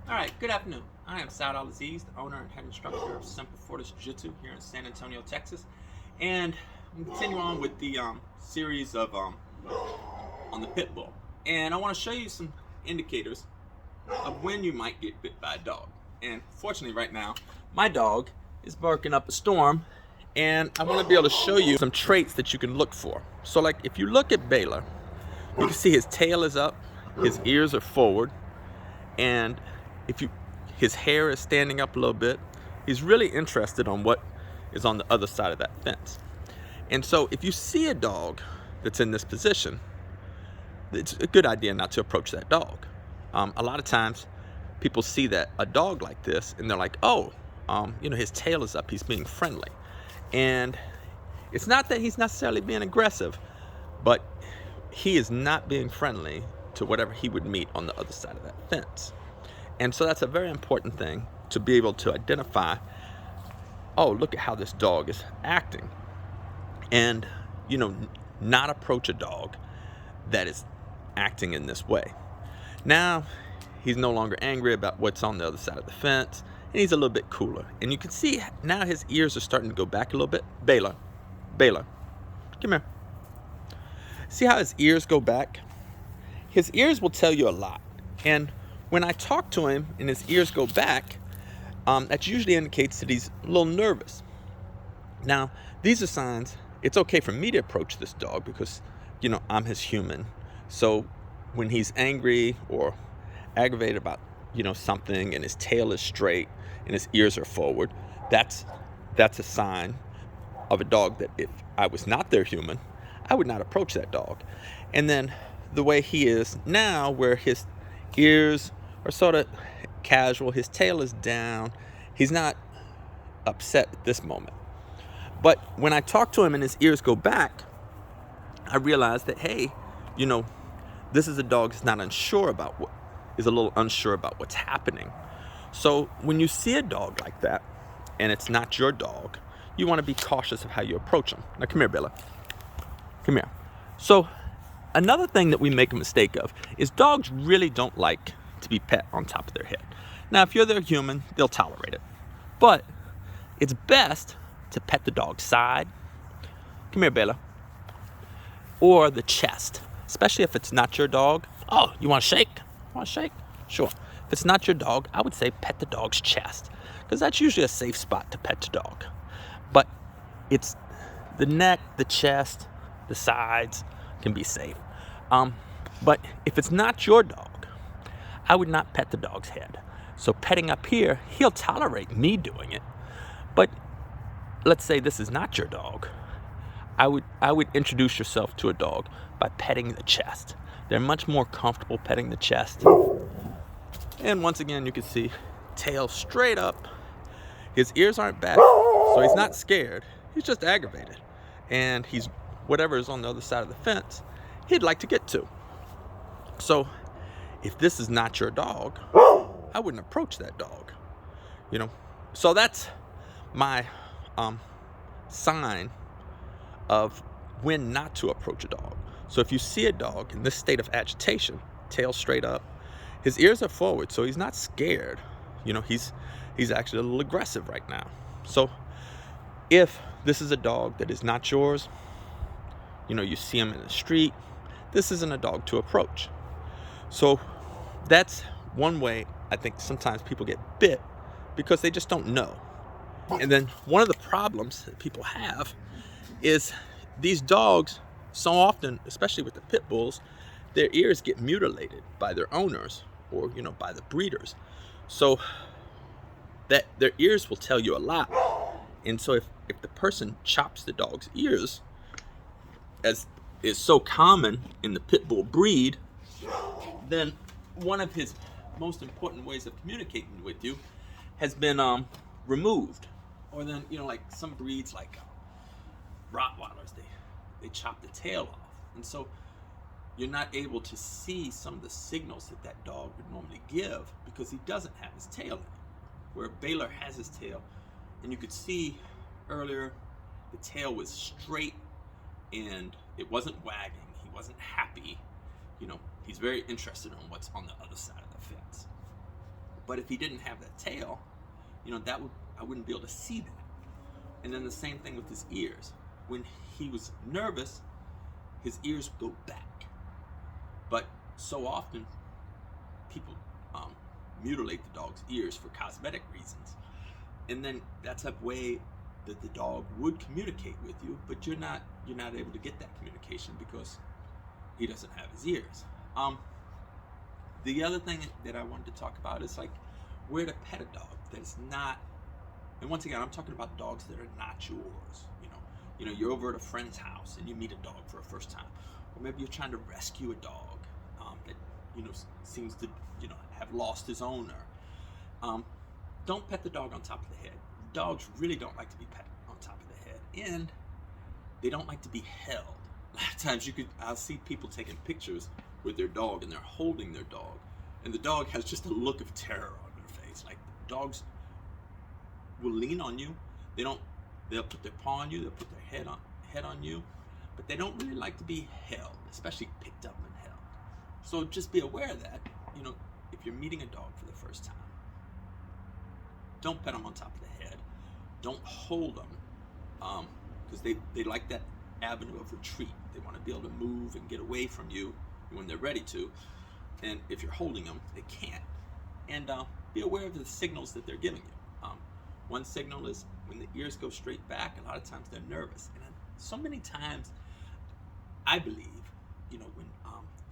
Alright, good afternoon. I am Saad Al-Aziz, the owner and head instructor of Semper Fortis Jitsu here in San Antonio, Texas. And I'm continuing on with the series of on the pit bull. And I want to show you some indicators of when you might get bit by a dog. And fortunately right now, my dog is barking up a storm, and I want to be able to show you some traits that you can look for. So like if you look at Baylor, you can see his tail is up, his ears are forward, and his hair is standing up a little bit. He's really interested on what is on the other side of that fence. And so if you see a dog that's in this position, it's a good idea not to approach that dog. A lot of times people see that a dog like this and they're like, oh, his tail is up, he's being friendly. And it's not that he's necessarily being aggressive, but he is not being friendly to whatever he would meet on the other side of that fence. And so that's a very important thing to be able to identify, oh, look at how this dog is acting. And, not approach a dog that is acting in this way. Now, he's no longer angry about what's on the other side of the fence, and he's a little bit cooler. And you can see now his ears are starting to go back a little bit. Baylor, come here. See how his ears go back? His ears will tell you a lot. And when I talk to him and his ears go back, that usually indicates that he's a little nervous. Now, these are signs. It's okay for me to approach this dog because, I'm his human. So when he's angry or aggravated about, something, and his tail is straight and his ears are forward, that's a sign of a dog that if I was not their human, I would not approach that dog. And then the way he is now, where his ears are sort of casual, his tail is down, he's not upset at this moment. But when I talk to him and his ears go back, I realize that, hey, this is a dog that's not is a little unsure about what's happening. So when you see a dog like that and it's not your dog, you want to be cautious of how you approach him. Now come here, Bella. Come here. So another thing that we make a mistake of is dogs really don't like to be pet on top of their head. Now, if you're their human, they'll tolerate it. But it's best to pet the dog's side. Come here, Bella. Or the chest, especially if it's not your dog. Oh, you want to shake? Want to shake? Sure. If it's not your dog, I would say pet the dog's chest, because that's usually a safe spot to pet the dog. But it's the neck, the chest, the sides can be safe. But if it's not your dog, I would not pet the dog's head. So petting up here, he'll tolerate me doing it. But let's say this is not your dog. I would introduce yourself to a dog by petting the chest. They're much more comfortable petting the chest. And once again, you can see tail straight up. His ears aren't back, so he's not scared. He's just aggravated. And he's whatever is on the other side of the fence, he'd like to get to. So if this is not your dog, I wouldn't approach that dog. So that's my sign of when not to approach a dog. So if you see a dog in this state of agitation, tail straight up, his ears are forward, so he's not scared. He's actually a little aggressive right now. So if this is a dog that is not yours, you see him in the street, this isn't a dog to approach. So that's one way I think sometimes people get bit, because they just don't know. And then one of the problems that people have is these dogs, so often, especially with the pit bulls, their ears get mutilated by their owners or by the breeders, so that their ears will tell you a lot. And so if the person chops the dog's ears, as is so common in the pit bull breed, then one of his most important ways of communicating with you has been removed. Or then like some breeds, like Rottweilers, they chop the tail off, and so you're not able to see some of the signals that dog would normally give, because he doesn't have his tail in it. Where Baylor has his tail, and you could see earlier the tail was straight and it wasn't wagging. He wasn't happy. He's very interested in what's on the other side of the fence. But if he didn't have that tail, I wouldn't be able to see that. And then the same thing with his ears. When he was nervous, his ears would go back. But so often, people mutilate the dog's ears for cosmetic reasons. And then that's a way that the dog would communicate with you, but you're not able to get that communication because he doesn't have his ears. The other thing that I wanted to talk about is like where to pet a dog that is not, and once again, I'm talking about dogs that are not yours. You're over at a friend's house and you meet a dog for the first time, or maybe you're trying to rescue a dog that seems to have lost his owner. Don't pet the dog on top of the head. Dogs really don't like to be pet on top of the head, and they don't like to be held. A lot of times I'll see people taking pictures with their dog and they're holding their dog, and the dog has just a look of terror on their face. Like, dogs will lean on you. They'll put their paw on you, they'll put their head on you, but they don't really like to be held, especially picked up and held. So just be aware of that. If you're meeting a dog for the first time, don't pet them on top of the head. Don't hold them, because they like that avenue of retreat. They want to be able to move and get away from you when they're ready to. And if you're holding them, they can't. And be aware of the signals that they're giving you. One signal is when the ears go straight back. A lot of times they're nervous. And so many times, I believe, when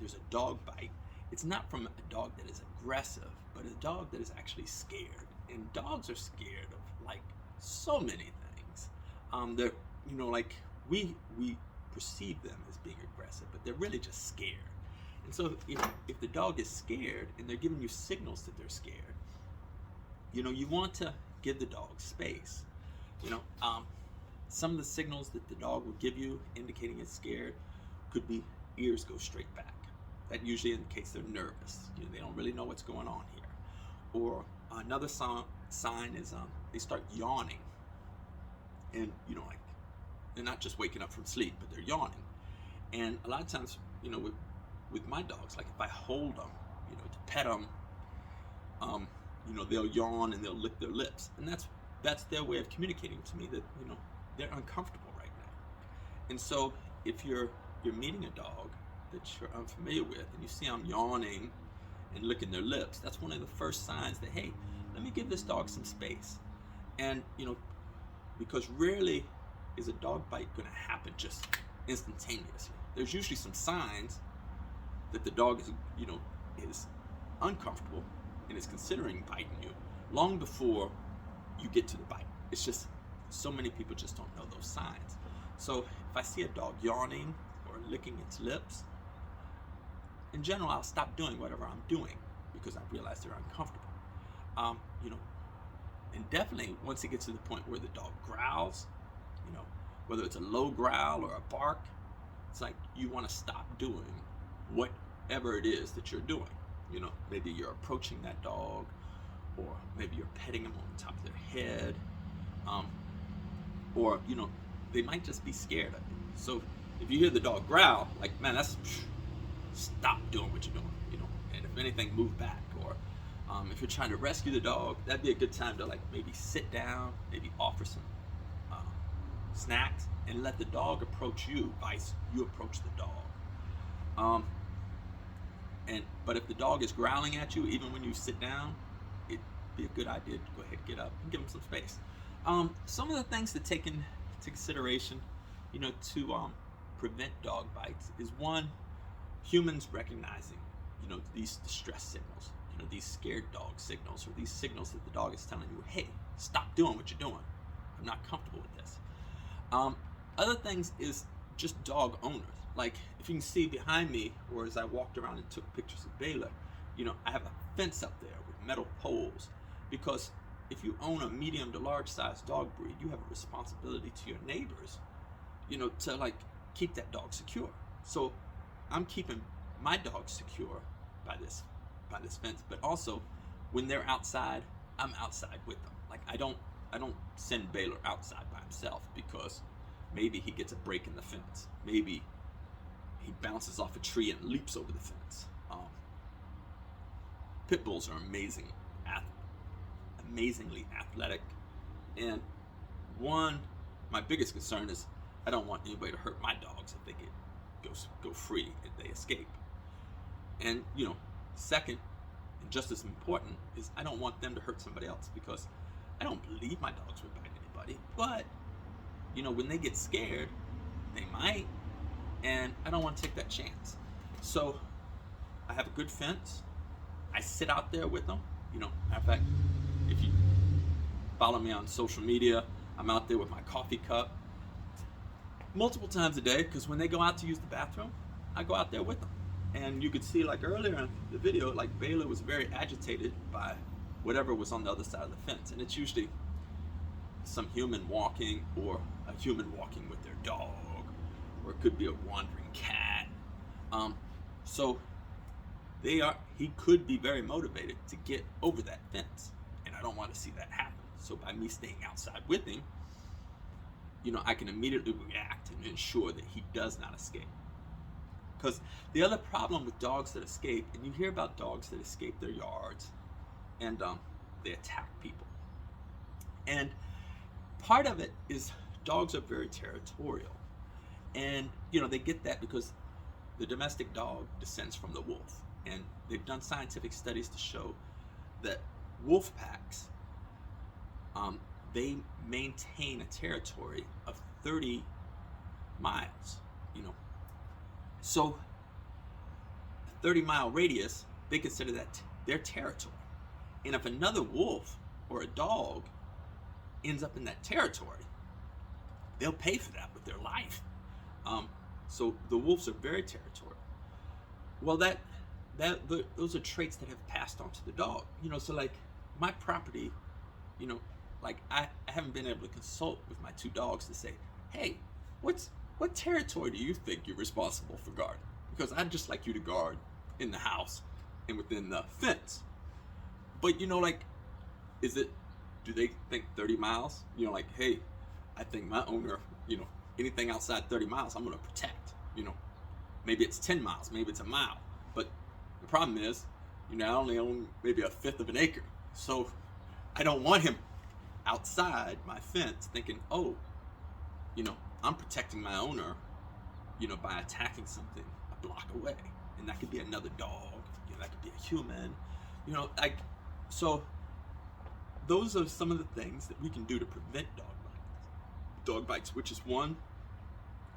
there's a dog bite, it's not from a dog that is aggressive, but a dog that is actually scared. And dogs are scared of like so many things. They're, like we perceive them as being aggressive, but they're really just scared. And so if the dog is scared and they're giving you signals that they're scared, you want to give the dog space. Some of the signals that the dog will give you indicating it's scared could be ears go straight back. That usually indicates they're nervous. They don't really know what's going on here. Or another sign is they start yawning. And, like, they're not just waking up from sleep, but they're yawning. And a lot of times, with my dogs, like if I hold them, to pet them, they'll yawn and they'll lick their lips. And that's their way of communicating to me that, they're uncomfortable right now. And so if you're meeting a dog that you're unfamiliar with and you see them yawning and licking their lips, that's one of the first signs that, hey, let me give this dog some space. And, because rarely is a dog bite going to happen just instantaneously. There's usually some signs that the dog is uncomfortable and is considering biting you long before you get to the bite. It's just so many people just don't know those signs. So if I see a dog yawning or licking its lips, in general, I'll stop doing whatever I'm doing because I realize they're uncomfortable. And definitely once it gets to the point where the dog growls, whether it's a low growl or a bark, it's like you want to stop doing whatever it is that you're doing. Maybe you're approaching that dog, or maybe you're petting them on top of their head, or they might just be scared of you. So if you hear the dog growl, like, man, stop doing what you're doing, and if anything, move back. Or if you're trying to rescue the dog, that'd be a good time to like maybe sit down, maybe offer some snacks, and let the dog approach you, vice you approach the dog. But if the dog is growling at you, even when you sit down, it'd be a good idea to go ahead and get up and give them some space. Some of the things to take into consideration, to prevent dog bites is, one, humans recognizing, these distress signals, these scared dog signals, or these signals that the dog is telling you, hey, stop doing what you're doing. I'm not comfortable with this. Other things is just dog owners. Like, if you can see behind me, or as I walked around and took pictures of Baylor, I have a fence up there with metal poles, because if you own a medium to large size dog breed, you have a responsibility to your neighbors, to like keep that dog secure. So I'm keeping my dogs secure by this fence, but also when they're outside, I'm outside with them. Like, I don't send Baylor outside by himself, because maybe he gets a break in the fence. Maybe he bounces off a tree and leaps over the fence. Pitbulls are amazing athletes. amazingly athletic. And my biggest concern is I don't want anybody to hurt my dogs if they go free if they escape. And second, and just as important, is I don't want them to hurt somebody else, because I don't believe my dogs would bite anybody. But when they get scared, they might, and I don't want to take that chance. So I have a good fence. I sit out there with them. Matter of fact, if you follow me on social media, I'm out there with my coffee cup multiple times a day, because when they go out to use the bathroom, I go out there with them. And you could see, like earlier in the video, like Baylor was very agitated by whatever was on the other side of the fence. And it's usually some human walking, or a human walking with their dog, or it could be a wandering cat. So he could be very motivated to get over that fence, and I don't want to see that happen. So by me staying outside with him, I can immediately react and ensure that he does not escape. Because the other problem with dogs that escape, and you hear about dogs that escape their yards, and they attack people. And part of it is dogs are very territorial. And, they get that because the domestic dog descends from the wolf. And they've done scientific studies to show that wolf packs, they maintain a territory of 30 miles, So a 30-mile radius, they consider that their territory. And if another wolf or a dog ends up in that territory, they'll pay for that with their life. So the wolves are very territorial. Well, those are traits that have passed on to the dog. So like my property, like I haven't been able to consult with my two dogs to say, hey, what territory do you think you're responsible for guarding? Because I'd just like you to guard in the house and within the fence. But like, do they think 30 miles? Like, hey, I think my owner, anything outside 30 miles, I'm going to protect. Maybe it's 10 miles, maybe it's a mile. But the problem is, I only own maybe a fifth of an acre. So I don't want him outside my fence thinking, oh, I'm protecting my owner, by attacking something a block away. And that could be another dog, that could be a human, so those are some of the things that we can do to prevent dog bites, which is one,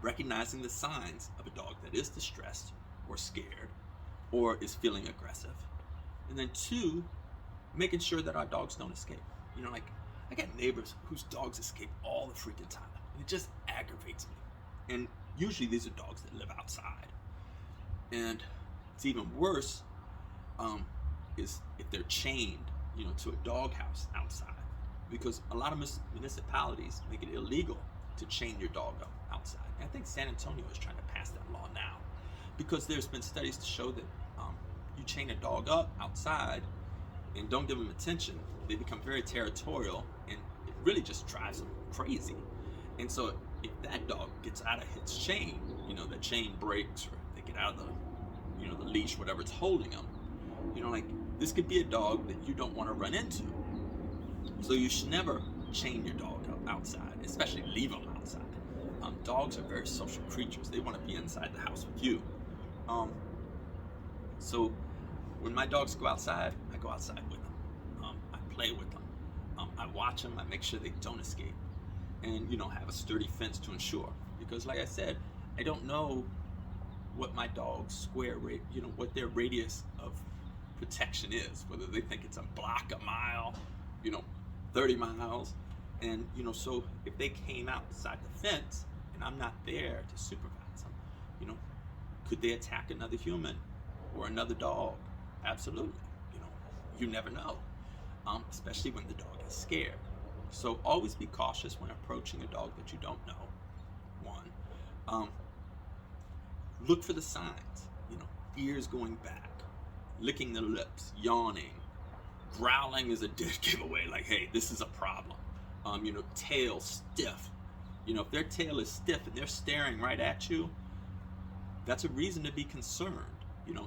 recognizing the signs of a dog that is distressed or scared or is feeling aggressive. And then two, making sure that our dogs don't escape. Like I got neighbors whose dogs escape all the freaking time, and it just aggravates me. And usually these are dogs that live outside. And it's even worse is if they're chained, to a doghouse outside, because a lot of municipalities make it illegal to chain your dog up outside. And I think San Antonio is trying to pass that law now, because there's been studies to show that you chain a dog up outside and don't give them attention, they become very territorial, and it really just drives them crazy. And so if that dog gets out of its chain, the chain breaks, or they get out of the leash, whatever it's holding them, like this could be a dog that you don't want to run into. So you should never chain your dog up outside, especially leave them outside. Dogs are very social creatures. They want to be inside the house with you. So when my dogs go outside, I go outside with them. I play with them. I watch them. I make sure they don't escape, and have a sturdy fence to ensure. Because like I said, I don't know what my dog's square rate, what their radius of protection is. Whether they think it's a block, a mile, 30 miles, and so if they came outside the fence and I'm not there to supervise them, could they attack another human or another dog? Absolutely. You never know, especially when the dog is scared. So always be cautious when approaching a dog that you don't know. One, look for the signs, ears going back, licking their lips, yawning, growling is a dead giveaway, like, hey, this is a problem. Tail stiff. If their tail is stiff and they're staring right at you, that's a reason to be concerned, and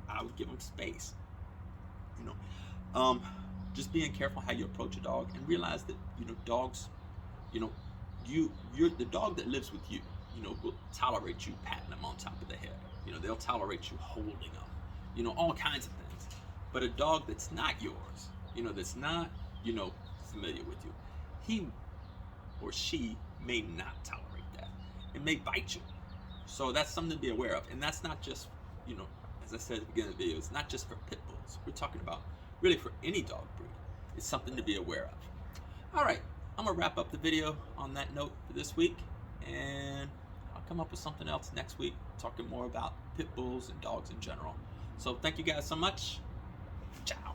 I would give them space. just being careful how you approach a dog, and realize that, you know, dogs, you know, you're the dog that lives with you, you know, will tolerate you patting them on top of the head. You know, they'll tolerate you holding them, you know, all kinds of things. But a dog that's not yours, you know, that's not, you know, familiar with you, he or she may not tolerate that. It may bite you. So that's something to be aware of. And that's not just, you know, as I said at the beginning of the video, it's not just for pit bulls. We're talking about really for any dog breed. It's something to be aware of. All right, I'm gonna wrap up the video on that note for this week, and I'll come up with something else next week, talking more about pit bulls and dogs in general. So thank you guys so much. Ciao.